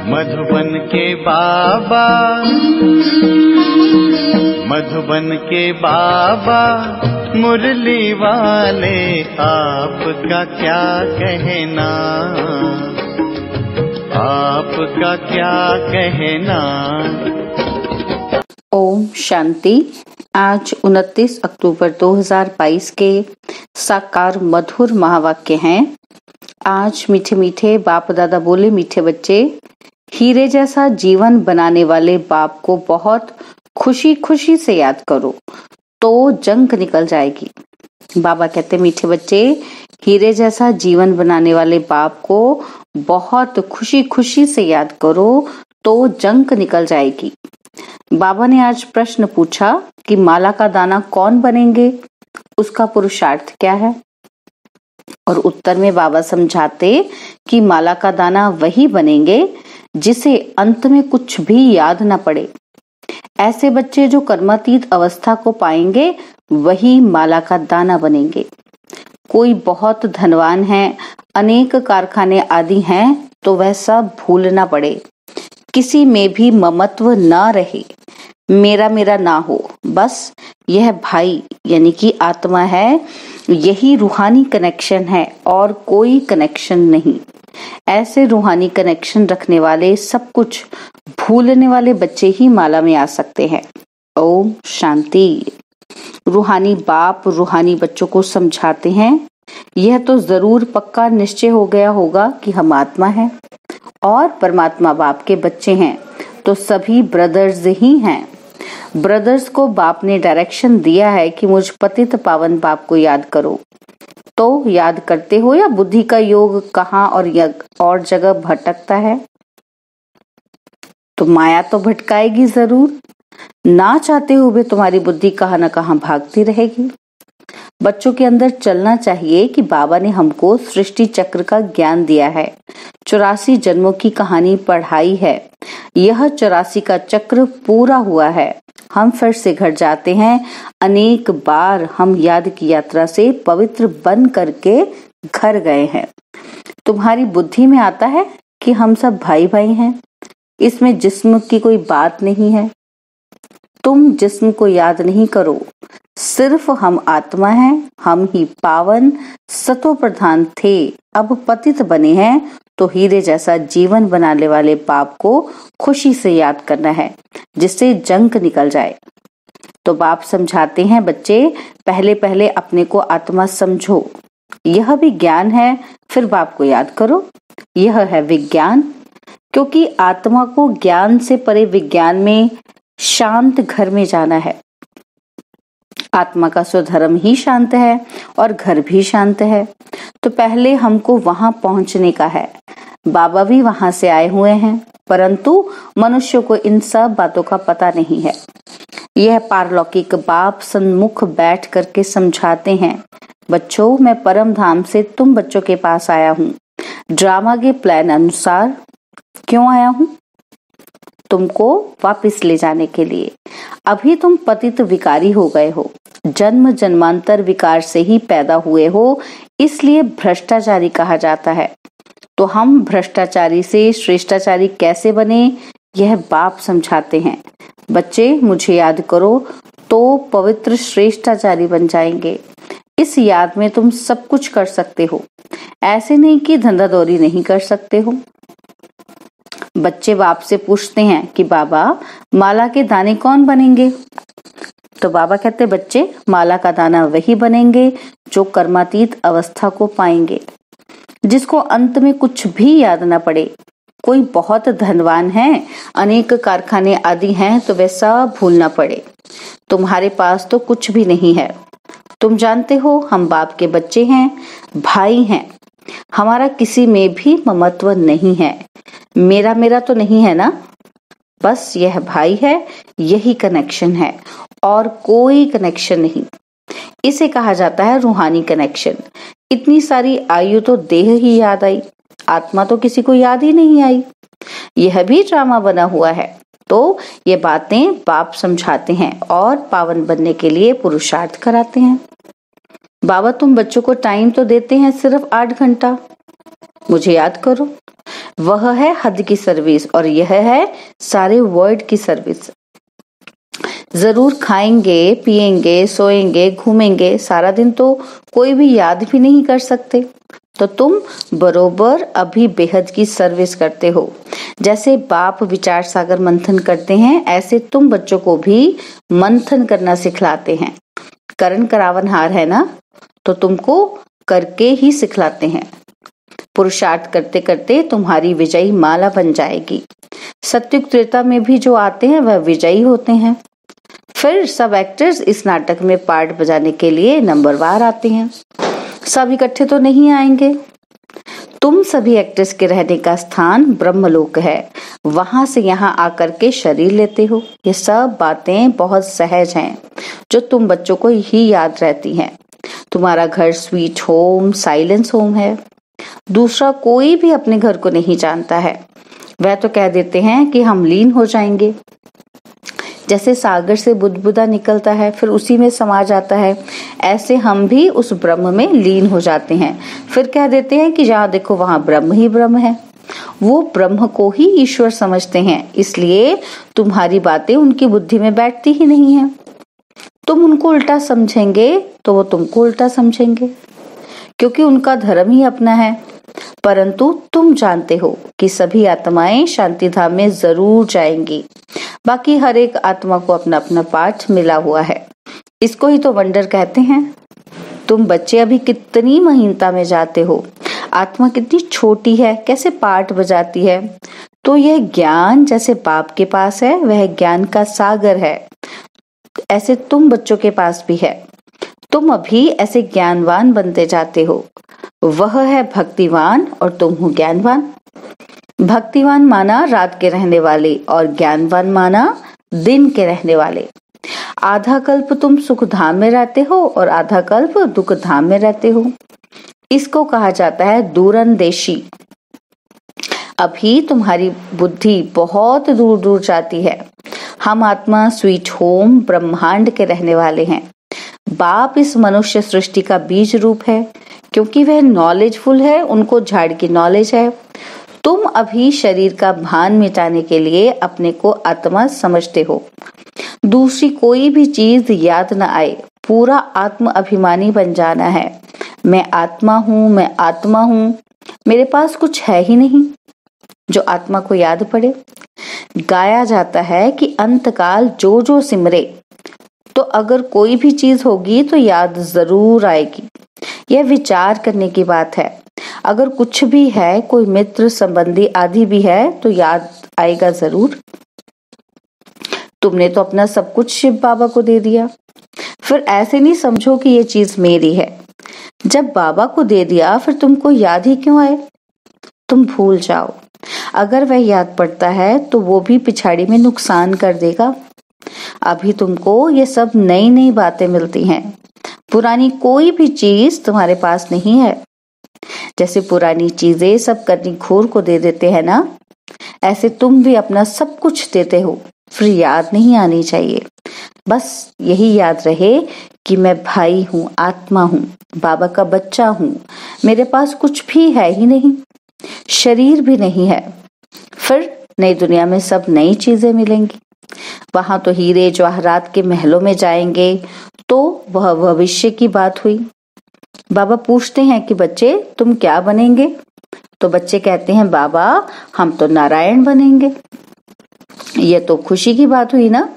मधुबन के बाबा, मधुबन के बाबा मुरली वाले, आपका क्या कहना, आपका क्या कहना। ओम शांति। आज 29 अक्टूबर 2022 के साकार मधुर महावाक्य हैं। आज मीठे मीठे बाप दादा बोले, मीठे बच्चे, हीरे जैसा जीवन बनाने वाले बाप को बहुत खुशी खुशी से याद करो तो जंग निकल जाएगी। बाबा कहते, मीठे बच्चे, हीरे जैसा जीवन बनाने वाले बाप को बहुत खुशी खुशी से याद करो तो जंग निकल जाएगी। बाबा ने आज प्रश्न पूछा कि माला का दाना कौन बनेंगे, उसका पुरुषार्थ क्या है। और उत्तर में बाबा समझाते कि माला का दाना वही बनेंगे जिसे अंत में कुछ भी याद न पड़े। ऐसे बच्चे जो कर्मातीत अवस्था को पाएंगे वही माला का दाना बनेंगे। कोई बहुत धनवान है, अनेक कारखाने आदि हैं, तो वह सब भूल ना पड़े, किसी में भी ममत्व ना रहे, मेरा मेरा ना हो, बस यह भाई यानी कि आत्मा है, यही रूहानी कनेक्शन है और कोई कनेक्शन नहीं। ऐसे रूहानी कनेक्शन रखने वाले, सब कुछ भूलने वाले बच्चे ही माला में आ सकते हैं। ओम शांति। रूहानी बाप रूहानी बच्चों को समझाते हैं, यह तो जरूर पक्का निश्चय हो गया होगा कि हम आत्मा हैं और परमात्मा बाप के बच्चे हैं, तो सभी ब्रदर्स ही हैं। ब्रदर्स को बाप ने डायरेक्शन दिया है कि मुझ पतित पावन बाप को याद करो, तो याद करते हो या बुद्धि का योग कहाँ और जगह भटकता है। तो माया तो भटकाएगी जरूर, ना चाहते हुए तुम्हारी बुद्धि कहाँ न कहाँ भागती रहेगी। बच्चों के अंदर चलना चाहिए कि बाबा ने हमको सृष्टि चक्र का ज्ञान दिया है, 84 जन्मों की कहानी पढ़ाई है, यह 84 का चक्र पूरा हुआ है। हम फिर से घर जाते हैं, अनेक बार हम याद की यात्रा से पवित्र बन करके घर गए हैं। तुम्हारी बुद्धि में आता है कि हम सब भाई भाई हैं, इसमें जिस्म की कोई बात नहीं है। तुम जिस्म को याद नहीं करो, सिर्फ हम आत्मा हैं, हम ही पावन सतो प्रधान थे, अब पतित बने हैं, तो हीरे जैसा जीवन बनाने वाले बाप को खुशी से याद करना है, जिससे जंग निकल जाए। तो बाप समझाते हैं, बच्चे, पहले पहले अपने को आत्मा समझो, यह भी ज्ञान है, फिर बाप को याद करो, यह है विज्ञान। क्योंकि आत्मा को ज्ञान से परे विज्ञान में शांत घर में जाना है। आत्मा का स्वधर्म ही शांत है और घर भी शांत है, तो पहले हमको वहां पहुंचने का है। बाबा भी वहां से आए हुए हैं, परंतु मनुष्य को इन सब बातों का पता नहीं है। यह पारलौकिक बाप सन्मुख बैठ करके समझाते हैं, बच्चों, मैं परम धाम से तुम बच्चों के पास आया हूँ, ड्रामा के प्लान अनुसार। क्यों आया हूँ? तुमको वापस ले जाने के लिए। अभी तुम पतित विकारी हो गए हो, जन्म जन्मांतर विकार से ही पैदा हुए हो, इसलिए भ्रष्टाचारी कहा जाता है। तो हम भ्रष्टाचारी से श्रेष्ठाचारी कैसे बने, यह बाप समझाते हैं। बच्चे, मुझे याद करो तो पवित्र श्रेष्ठाचारी बन जाएंगे। इस याद में तुम सब कुछ कर सकते हो, ऐसे नहीं कि धंधादौरी नहीं कर सकते हो। बच्चे बाप से पूछते हैं कि बाबा, माला के दाने कौन बनेंगे? तो बाबा कहते, बच्चे, माला का दाना वही बनेंगे जो कर्मातीत अवस्था को पाएंगे, जिसको अंत में कुछ भी याद ना पड़े। कोई बहुत धनवान है, अनेक कारखाने आदि हैं, तो वह सब भूलना पड़े। तुम्हारे पास तो कुछ भी नहीं है। तुम जानते हो, हम बाप के बच्चे हैं, भाई हैं, हमारा किसी में भी ममत्व नहीं है। मेरा मेरा तो नहीं है ना, बस यह भाई है, यही कनेक्शन है और कोई कनेक्शन नहीं। इसे कहा जाता है रूहानी कनेक्शन। इतनी सारी आयु तो देह ही याद आई, आत्मा तो किसी को याद ही नहीं आई। यह भी ड्रामा बना हुआ है। तो ये बातें बाप समझाते हैं और पावन बनने के लिए पुरुषार्थ कराते हैं। बाबा, तुम बच्चों को टाइम तो देते हैं सिर्फ 8 घंटा, मुझे याद करो। वह है हद की सर्विस और यह है सारे वर्ल्ड की सर्विस। जरूर खाएंगे, पिएंगे, सोएंगे, घूमेंगे, सारा दिन तो कोई भी याद भी नहीं कर सकते। तो तुम बरोबर अभी बेहद की सर्विस करते हो। जैसे बाप विचार सागर मंथन करते हैं, ऐसे तुम बच्चों को भी मंथन करना सिखलाते हैं। करण करावनहार है ना, तो तुमको करके ही सिखलाते हैं। पुरुषार्थ करते करते तुम्हारी विजयी माला बन जाएगी। सत्युग त्रेता में भी जो आते हैं वह विजयी होते हैं। फिर सब एक्टर्स इस नाटक में पार्ट बजाने के लिए नंबरवार आते हैं। सब इकट्ठे तो नहीं आएंगे। तुम सभी एक्टर्स के रहने का स्थान ब्रह्मलोक है, वहां से यहाँ आकर के शरीर लेते हो। ये सब बातें बहुत सहज हैं, जो तुम बच्चों को ही याद रहती हैं। तुम्हारा घर स्वीट होम, साइलेंस होम है। दूसरा कोई भी अपने घर को नहीं जानता है। वह तो कह देते हैं कि हम लीन हो जाएंगे। जैसे सागर से बुदबुदा निकलता है फिर उसी में समा जाता है, ऐसे हम भी उस ब्रह्म में लीन हो जाते हैं। फिर कह देते हैं कि जहाँ देखो वहां ब्रह्म ही ब्रह्म है। वो ब्रह्म को ही ईश्वर समझते हैं, इसलिए तुम्हारी बातें उनकी बुद्धि में बैठती ही नहीं है। तुम उनको उल्टा समझेंगे तो वो तुमको उल्टा समझेंगे, क्योंकि उनका धर्म ही अपना है। परंतु तुम जानते हो कि सभी आत्माएं शांति धाम में जरूर जाएंगी। बाकी हर एक आत्मा को अपना अपना पाठ मिला हुआ है। इसको ही तो वंडर कहते हैं। तुम बच्चे अभी कितनी महीनता में जाते हो। आत्मा कितनी छोटी है, कैसे पाठ बजाती है। तो यह ज्ञान जैसे बाप के पास है, वह ज्ञान का सागर है, ऐसे तुम बच्चों के पास भी है। तुम अभी ऐसे ज्ञानवान बनते जाते हो। वह है भक्तिवान और तुम हो ज्ञानवान। भक्तिवान माना रात के रहने वाले और ज्ञानवान माना दिन के रहने वाले। आधा कल्प तुम सुख धाम में रहते हो और आधा कल्प दुख धाम में रहते हो। इसको कहा जाता है दूरंदेशी। अभी तुम्हारी बुद्धि बहुत दूर दूर जाती है। हम आत्मा स्वीट होम ब्रह्मांड के रहने वाले हैं। बाप इस मनुष्य सृष्टि का बीज रूप है, क्योंकि वह नॉलेजफुल है, उनको झाड़ की नॉलेज है। तुम अभी शरीर का भान मिटाने के लिए अपने को आत्मा समझते हो। दूसरी कोई भी चीज याद न आए, पूरा आत्म अभिमानी बन जाना है। मैं आत्मा हूँ, मैं आत्मा हूँ। मेरे पास कुछ है ही नहीं जो आत्मा को याद पड़े। गाया जाता है कि अंतकाल जो जो सिमरे, तो अगर कोई भी चीज होगी तो याद जरूर आएगी। यह विचार करने की बात है। अगर कुछ भी है, कोई मित्र संबंधी आदि भी है, तो याद आएगा जरूर। तुमने तो अपना सब कुछ शिव बाबा को दे दिया। फिर ऐसे नहीं समझो कि ये चीज मेरी है। जब बाबा को दे दिया फिर तुमको याद ही क्यों आए। तुम भूल जाओ। अगर वह याद पड़ता है तो वो भी पिछाड़ी में नुकसान कर देगा। अभी तुमको ये सब नई नई बातें मिलती हैं। पुरानी कोई भी चीज तुम्हारे पास नहीं है। जैसे पुरानी चीजें सब करनी घोर को दे देते हैं ना, ऐसे तुम भी अपना सब कुछ देते हो। फिर याद नहीं आनी चाहिए। बस यही याद रहे कि मैं भाई हूँ, आत्मा हूँ, बाबा का बच्चा हूँ। मेरे पास कुछ भी है ही नहीं, शरीर भी नहीं है। फिर नई दुनिया में सब नई चीजें मिलेंगी। वहां तो हीरे जवाहरात के महलों में जाएंगे, तो वह भविष्य की बात हुई। बाबा पूछते हैं कि बच्चे तुम क्या बनेंगे। तो बच्चे कहते हैं बाबा हम तो नारायण बनेंगे। ये तो खुशी की बात हुई ना।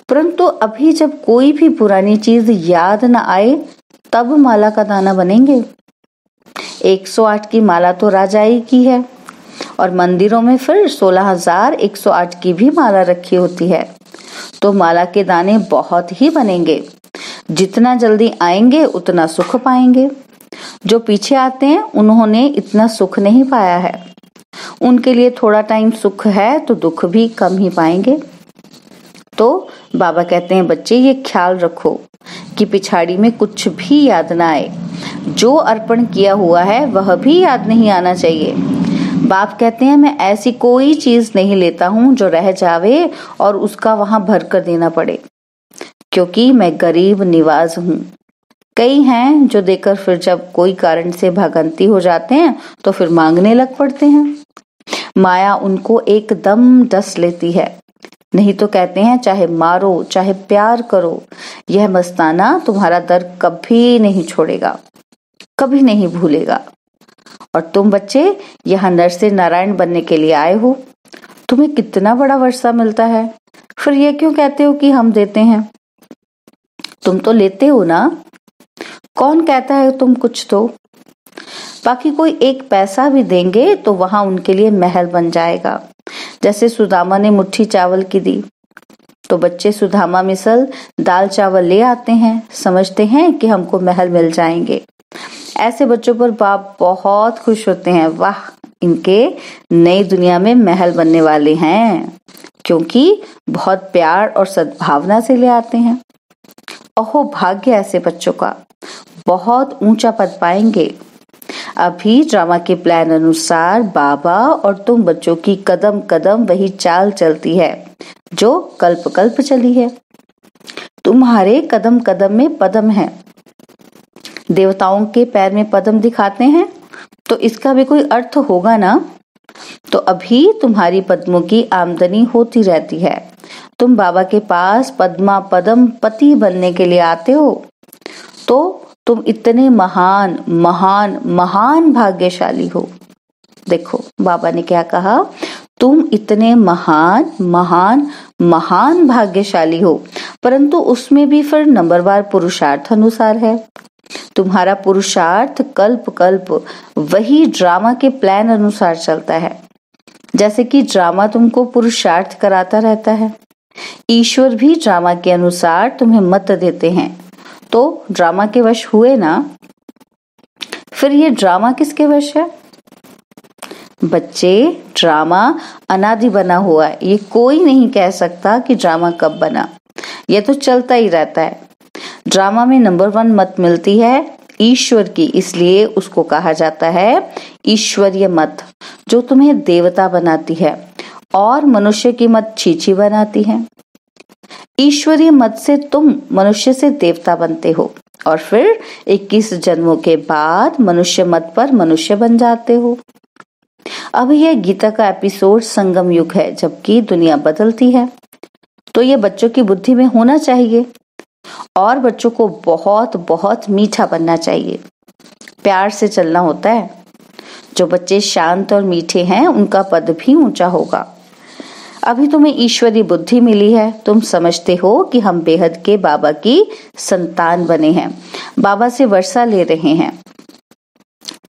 परंतु अभी जब कोई भी पुरानी चीज याद न आए, तब माला का दाना बनेंगे। 108 की माला तो राजाई की है और मंदिरों में फिर 16,108 की भी माला रखी होती है। तो माला के दाने बहुत ही बनेंगे। जितना जल्दी आएंगे उतना सुख पाएंगे। जो पीछे आते हैं उन्होंने इतना सुख नहीं पाया है। उनके लिए थोड़ा टाइम सुख है तो दुख भी कम ही पाएंगे। तो बाबा कहते हैं बच्चे ये ख्याल रखो कि पिछाड़ी में कुछ भी याद ना आए। जो अर्पण किया हुआ है वह भी याद नहीं आना चाहिए। बाप कहते हैं मैं ऐसी कोई चीज नहीं लेता हूँ जो रह जावे और उसका वहां भर कर देना पड़े, क्योंकि मैं गरीब निवाज हूँ। कई हैं जो देकर फिर जब कोई कारण से भागंती हो जाते हैं तो फिर मांगने लग पड़ते हैं। माया उनको एकदम डस लेती है, नहीं तो कहते हैं चाहे मारो चाहे प्यार करो, यह मस्ताना तुम्हारा दर कभी नहीं छोड़ेगा, कभी नहीं भूलेगा। और तुम बच्चे यहाँ नर से नारायण बनने के लिए आए हो, तुम्हें कितना बड़ा वर्षा मिलता है, फिर ये क्यों कहते हो कि हम देते हैं? तुम तो लेते हो ना, कौन कहता है तुम कुछ तो? बाकी कोई एक पैसा भी देंगे तो वहां उनके लिए महल बन जाएगा। जैसे सुदामा ने मुट्ठी चावल की दी तो बच्चे सुदामा मिसल दाल चावल ले आते हैं, समझते हैं कि हमको महल मिल जाएंगे। ऐसे बच्चों पर बाप बहुत खुश होते हैं, वाह इनके नई दुनिया में महल बनने वाले हैं, क्योंकि बहुत प्यार और सद्भावना से ले आते हैं। अहो भाग्य ऐसे बच्चों का, बहुत ऊंचा पद पाएंगे। अभी ड्रामा के प्लान अनुसार बाबा और तुम बच्चों की कदम कदम वही चाल चलती है जो कल्प कल्प चली है। तुम्हारे कदम कदम में पद्म है। देवताओं के पैर में पद्म दिखाते हैं तो इसका भी कोई अर्थ होगा ना। तो अभी तुम्हारी पद्मों की आमदनी होती रहती है। तुम बाबा के पास पद्मा पद्म पति बनने के लिए आते हो, तो तुम इतने महान महान महान भाग्यशाली हो। देखो बाबा ने क्या कहा, तुम इतने महान महान महान भाग्यशाली हो, परंतु उसमें भी फिर नंबरवार पुरुषार्थ अनुसार है। तुम्हारा पुरुषार्थ कल्प कल्प वही ड्रामा के प्लान अनुसार चलता है। जैसे कि ड्रामा तुमको पुरुषार्थ कराता रहता है, ईश्वर भी ड्रामा के अनुसार तुम्हें मत देते हैं, तो ड्रामा के वश हुए ना। फिर ये ड्रामा किसके वश है? बच्चे ड्रामा अनादि बना हुआ है, ये कोई नहीं कह सकता कि ड्रामा कब बना, ये तो चलता ही रहता है। ड्रामा में नंबर 1 मत मिलती है ईश्वर की, इसलिए उसको कहा जाता है ईश्वरीय मत, जो तुम्हें देवता बनाती है और मनुष्य की मत छीछी बनाती है। ईश्वरीय मत से तुम मनुष्य से देवता बनते हो और फिर 21 जन्मों के बाद मनुष्य मत पर मनुष्य बन जाते हो। अब यह गीता का एपिसोड संगम युग है, जबकि दुनिया बदलती है, तो ये बच्चों की बुद्धि में होना चाहिए। और बच्चों को बहुत बहुत मीठा बनना चाहिए, प्यार से चलना होता है। जो बच्चे शांत और मीठे हैं उनका पद भी ऊंचा होगा। अभी तुम्हें ईश्वरीय बुद्धि मिली है, तुम समझते हो कि हम बेहद के बाबा की संतान बने हैं, बाबा से वर्षा ले रहे हैं,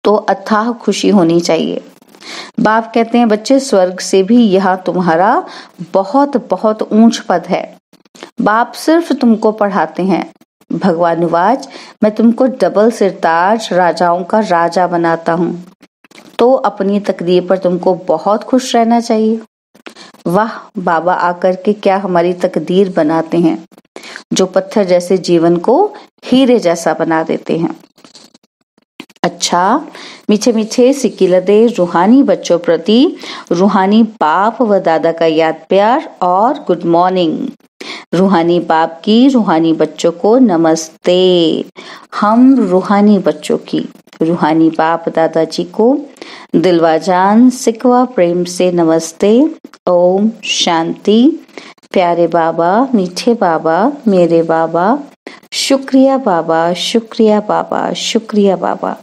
तो अथाह खुशी होनी चाहिए। बाप कहते हैं बच्चे स्वर्ग से भी यहाँ तुम्हारा बहुत बहुत ऊंच पद है। बाप सिर्फ तुमको पढ़ाते हैं। भगवान वाच, मैं तुमको डबल सिरताज राजाओं का राजा बनाता हूँ, तो अपनी तकदीर पर तुमको बहुत खुश रहना चाहिए। वाह, बाबा आकर के क्या हमारी तकदीर बनाते हैं, जो पत्थर जैसे जीवन को हीरे जैसा बना देते हैं। अच्छा, मीठे मीठे सिकिलदे रूहानी बच्चों प्रति रूहानी बाप व दादा का याद प्यार और गुड मॉर्निंग। रूहानी बाप की रूहानी बच्चों को नमस्ते। हम रूहानी बच्चों की रूहानी बाप दादाजी को दिलवाजान सिकवा प्रेम से नमस्ते। ओम शांति। प्यारे बाबा, मीठे बाबा, मेरे बाबा, शुक्रिया बाबा, शुक्रिया बाबा, शुक्रिया बाबा।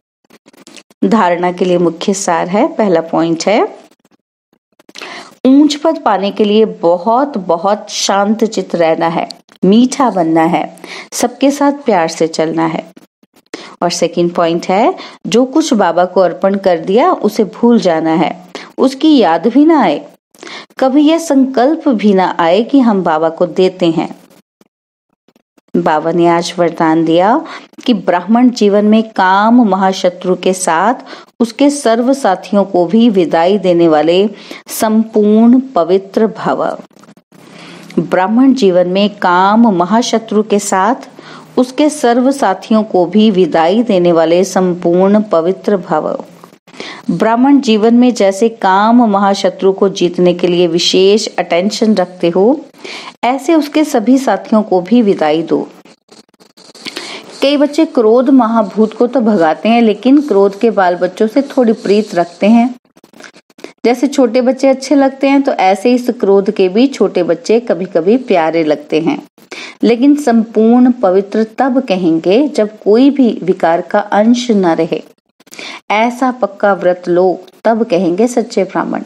धारणा के लिए मुख्य सार है। पहला पॉइंट है, ऊंच पद पाने के लिए बहुत बहुत शांत चित्त रहना है, मीठा बनना है, सबके साथ प्यार से चलना है। और सेकंड पॉइंट है, जो कुछ बाबा को अर्पण कर दिया उसे भूल जाना है, उसकी याद भी ना आए, कभी यह संकल्प भी ना आए कि हम बाबा को देते हैं। बाबा ने आज वरदान दिया कि ब्राह्मण जीवन में काम महाशत्रु के साथ उसके सर्व साथियों को भी विदाई देने वाले संपूर्ण पवित्र भव। ब्राह्मण जीवन में काम महाशत्रु के साथ उसके सर्व साथियों को भी विदाई देने वाले संपूर्ण पवित्र भव। ब्राह्मण जीवन में जैसे काम महाशत्रु को जीतने के लिए विशेष अटेंशन रखते हो, ऐसे उसके सभी साथियों को भी विदाई दो। कई बच्चे क्रोध महाभूत को तो भगाते हैं, लेकिन क्रोध के बाल बच्चों से थोड़ी प्रीत रखते हैं। जैसे छोटे बच्चे अच्छे लगते हैं, तो ऐसे ही इस क्रोध के भी छोटे बच्चे कभी कभी प्यारे लगते हैं। लेकिन संपूर्ण पवित्र तब कहेंगे जब कोई भी विकार का अंश न रहे। ऐसा पक्का व्रत लो, तब कहेंगे सच्चे ब्राह्मण।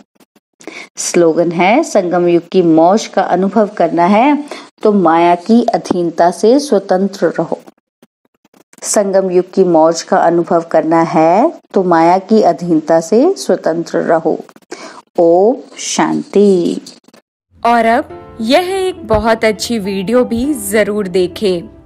स्लोगन है, संगम युग की मौज का अनुभव करना है तो माया की अधीनता से स्वतंत्र रहो। संगम युग की मौज का अनुभव करना है तो माया की अधीनता से स्वतंत्र रहो। ओम शांति। और अब यह एक बहुत अच्छी वीडियो भी जरूर देखें।